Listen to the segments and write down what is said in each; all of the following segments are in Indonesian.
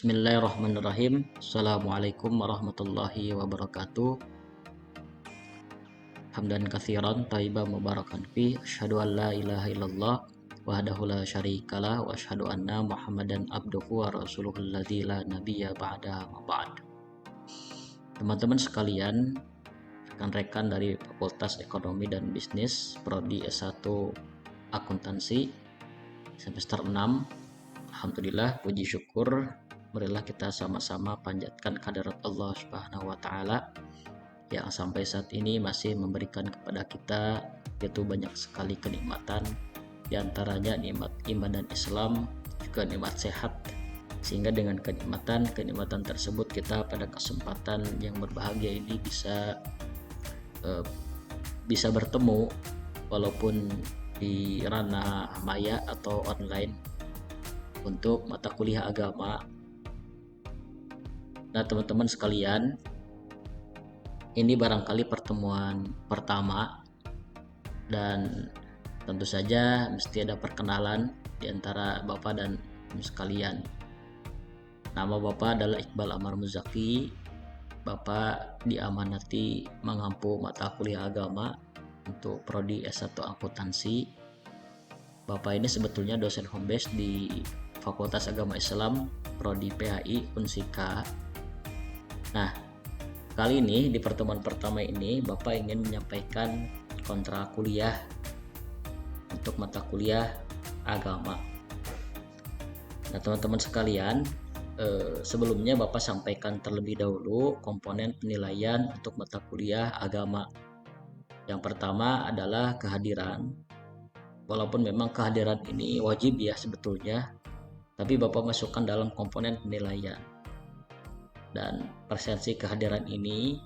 Bismillahirrahmanirrahim. Assalamualaikum warahmatullahi wabarakatuh. Hamdan katsiran thayyiban mubarakan fi. Asyhadu an la ilaha illallah wahdahu la syarikalah wa asyhadu anna Muhammadan abduhu wa rasuluhu alladzi la nabiyya ba'da ma ba'd. Teman-teman sekalian, rekan-rekan dari Fakultas Ekonomi dan Bisnis Prodi S1 Akuntansi semester 6. Alhamdulillah, puji syukur, marilah kita sama-sama panjatkan kehadirat Allah Subhanahu wa taala yang sampai saat ini masih memberikan kepada kita yaitu banyak sekali kenikmatan, diantaranya nikmat iman dan Islam, juga nikmat sehat, sehingga dengan kenikmatan tersebut kita pada kesempatan yang berbahagia ini bisa bertemu walaupun di ranah maya atau online untuk mata kuliah agama. Nah, teman-teman sekalian, ini barangkali pertemuan pertama dan tentu saja mesti ada perkenalan di antara Bapak dan Ibu sekalian. Nama Bapak adalah Iqbal Amar Muzaki. Bapak diamanati mengampu mata kuliah agama untuk prodi S1 Akuntansi. Bapak ini sebetulnya dosen home base di Fakultas Agama Islam prodi PHI Unsika. Nah, kali ini di pertemuan pertama ini Bapak ingin menyampaikan kontrak kuliah untuk mata kuliah agama. Nah, teman-teman sekalian, sebelumnya Bapak sampaikan terlebih dahulu komponen penilaian untuk mata kuliah agama. Yang pertama adalah kehadiran. Walaupun memang kehadiran ini wajib ya sebetulnya, tapi Bapak masukkan dalam komponen penilaian. Dan persensi kehadiran ini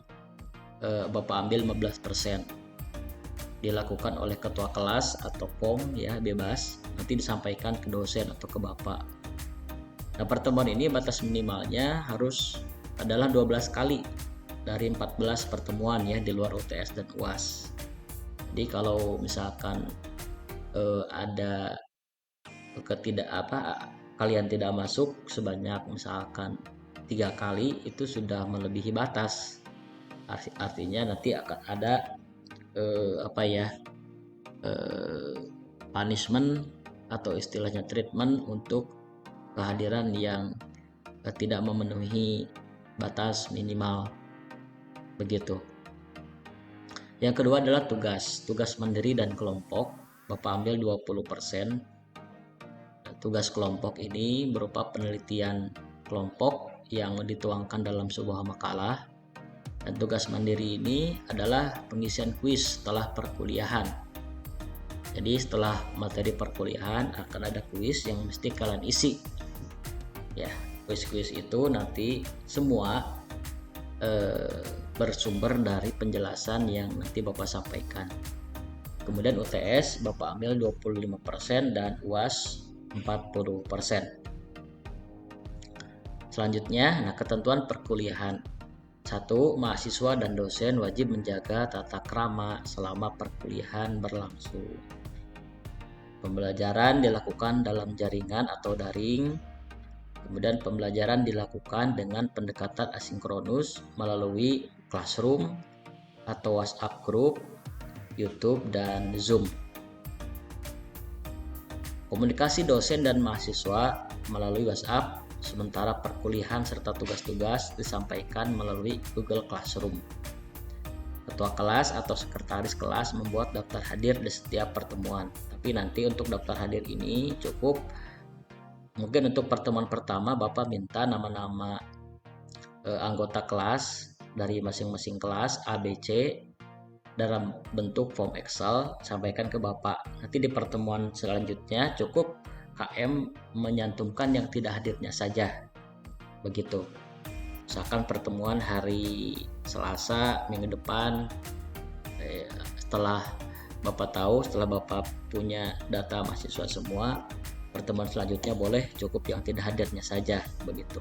Bapak ambil 15%. Dilakukan oleh ketua kelas atau POM ya, bebas. Nanti disampaikan ke dosen atau ke Bapak. Nah, pertemuan ini batas minimalnya harus adalah 12 kali dari 14 pertemuan ya di luar UTS dan UAS. Jadi kalau misalkan ada kalian tidak masuk sebanyak misalkan 3 kali, itu sudah melebihi batas. Artinya nanti akan ada punishment atau istilahnya treatment untuk kehadiran yang tidak memenuhi batas minimal, begitu. Yang kedua adalah tugas mandiri dan kelompok. Bapak ambil 20%. Tugas kelompok ini berupa penelitian kelompok yang dituangkan dalam sebuah makalah. Dan tugas mandiri ini adalah pengisian kuis setelah perkuliahan. Jadi setelah materi perkuliahan akan ada kuis yang mesti kalian isi. Ya, kuis-kuis itu nanti semua bersumber dari penjelasan yang nanti Bapak sampaikan. Kemudian UTS Bapak ambil 25% dan UAS 40%. Selanjutnya, ketentuan perkuliahan. 1. Mahasiswa dan dosen wajib menjaga tata krama selama perkuliahan berlangsung. Pembelajaran dilakukan dalam jaringan atau daring. Kemudian pembelajaran dilakukan dengan pendekatan asinkronus melalui Classroom atau WhatsApp Group, YouTube, dan Zoom. Komunikasi dosen dan mahasiswa melalui WhatsApp, sementara perkuliahan serta tugas-tugas disampaikan melalui Google Classroom. Ketua kelas atau sekretaris kelas membuat daftar hadir di setiap pertemuan. Tapi nanti untuk daftar hadir ini cukup, mungkin untuk pertemuan pertama Bapak minta nama-nama anggota kelas dari masing-masing kelas A, B, C dalam bentuk form Excel, sampaikan ke Bapak. Nanti di pertemuan selanjutnya cukup KM menyantumkan yang tidak hadirnya saja, begitu. Misalkan pertemuan hari Selasa minggu depan, setelah Bapak punya data mahasiswa semua, pertemuan selanjutnya boleh cukup yang tidak hadirnya saja, begitu.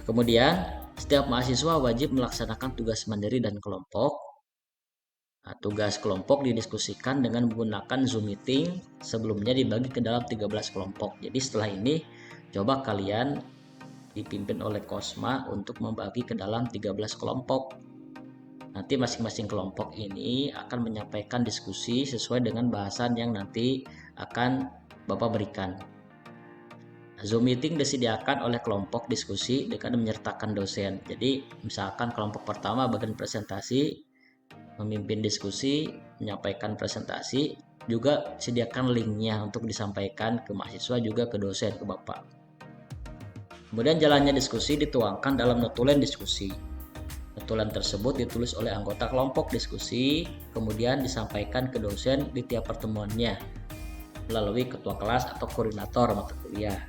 Kemudian setiap mahasiswa wajib melaksanakan tugas mandiri dan kelompok. Nah, tugas kelompok didiskusikan dengan menggunakan Zoom meeting. Sebelumnya dibagi ke dalam 13 kelompok. Jadi setelah ini Coba kalian dipimpin oleh Kosma untuk membagi ke dalam 13 kelompok. Nanti masing-masing kelompok ini akan menyampaikan diskusi sesuai dengan bahasan yang nanti akan Bapak berikan. Zoom meeting disediakan oleh kelompok diskusi dengan menyertakan dosen. Jadi misalkan kelompok pertama bagian presentasi, memimpin diskusi, menyampaikan presentasi, juga sediakan linknya untuk disampaikan ke mahasiswa juga ke dosen, ke Bapak. Kemudian jalannya diskusi dituangkan dalam notulen diskusi. Notulen tersebut ditulis oleh anggota kelompok diskusi, kemudian disampaikan ke dosen di tiap pertemuannya melalui ketua kelas atau koordinator mata kuliah.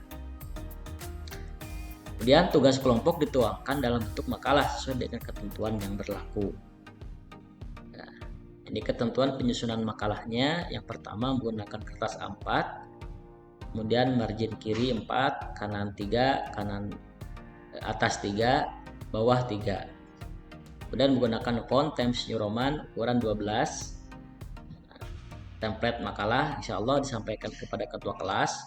Kemudian tugas kelompok dituangkan dalam bentuk makalah sesuai dengan ketentuan yang berlaku. Nah, ini ketentuan penyusunan makalahnya. Yang pertama menggunakan kertas A4, kemudian margin kiri 4, kanan 3, kanan atas 3, bawah 3. Kemudian menggunakan font Times New Roman ukuran 12. Template makalah insya Allah disampaikan kepada ketua kelas.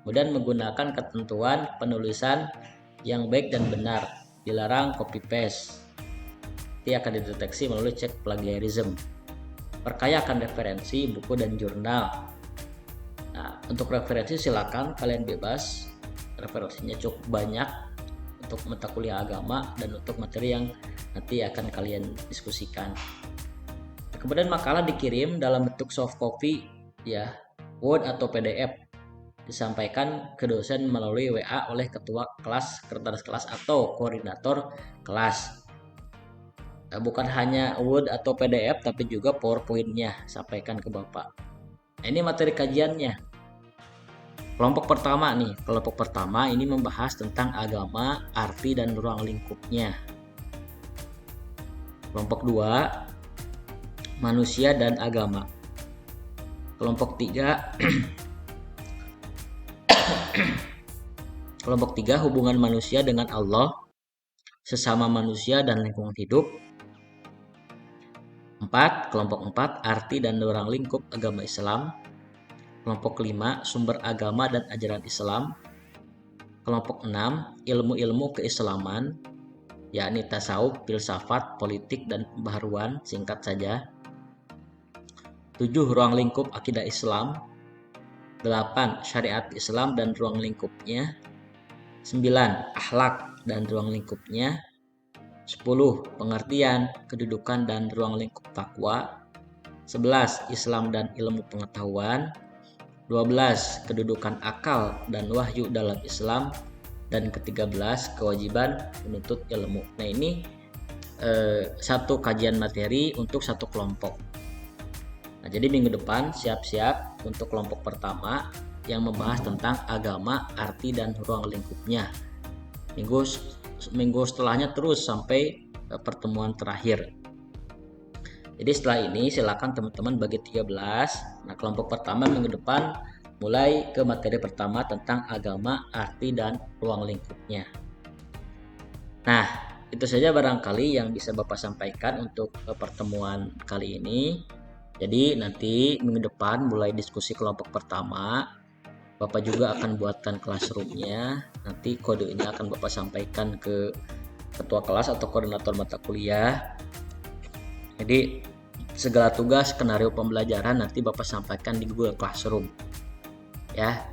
Kemudian menggunakan ketentuan penulisan yang baik dan benar, dilarang copy paste. Dia akan dideteksi melalui cek plagiarism. Perkayakan referensi, buku dan jurnal. Nah, untuk referensi silakan kalian bebas. Referensinya cukup banyak untuk mata kuliah agama dan untuk materi yang nanti akan kalian diskusikan. Kemudian makalah dikirim dalam bentuk soft copy ya, Word atau PDF. Disampaikan ke dosen melalui WA oleh ketua kelas, sekretaris kelas atau koordinator kelas. Nah, bukan hanya Word atau PDF tapi juga PowerPoint-nya sampaikan ke Bapak. Nah, ini materi kajiannya. Kelompok pertama nih, kelompok pertama ini membahas tentang agama, arti dan ruang lingkupnya. Kelompok 2, manusia dan agama. Kelompok 3 Kelompok 3, hubungan manusia dengan Allah, sesama manusia dan lingkungan hidup. 4, kelompok 4, arti dan ruang lingkup agama Islam. Kelompok 5, sumber agama dan ajaran Islam. Kelompok 6, ilmu-ilmu keislaman, yakni tasawuf, filsafat, politik, dan pembaharuan, singkat saja. 7, ruang lingkup akidah Islam. 8, syariat Islam dan ruang lingkupnya. 9, akhlak dan ruang lingkupnya. 10, pengertian, kedudukan dan ruang lingkup takwa. 11, Islam dan ilmu pengetahuan. 12, kedudukan akal dan wahyu dalam Islam. Dan ke-13, kewajiban menuntut ilmu. Nah, ini satu kajian materi untuk satu kelompok. Nah, jadi minggu depan siap-siap untuk kelompok pertama yang membahas tentang agama, arti dan ruang lingkupnya. Minggu setelahnya terus sampai pertemuan terakhir. Jadi setelah ini silakan teman-teman bagi 13. Nah, kelompok pertama minggu depan mulai ke materi pertama tentang agama, arti dan ruang lingkupnya. Nah, itu saja barangkali yang bisa Bapak sampaikan untuk pertemuan kali ini. Jadi nanti minggu depan mulai diskusi kelompok pertama. Bapak juga akan buatkan classroom-nya. Nanti kodenya akan Bapak sampaikan ke ketua kelas atau koordinator mata kuliah. Jadi segala tugas skenario pembelajaran nanti Bapak sampaikan di Google Classroom. Ya.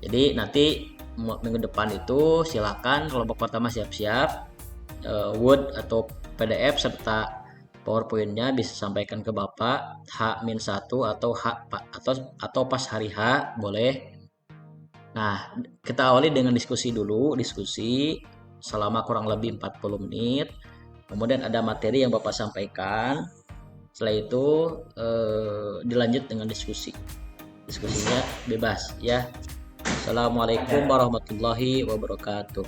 Jadi nanti minggu depan itu silakan kelompok pertama siap-siap Word atau PDF serta PowerPoint-nya bisa sampaikan ke Bapak H-1 atau pas hari H boleh. Nah, kita awali dengan diskusi dulu, diskusi selama kurang lebih 40 menit. Kemudian ada materi yang Bapak sampaikan. Setelah itu dilanjut dengan diskusi. Diskusinya bebas ya. Assalamualaikum warahmatullahi wabarakatuh.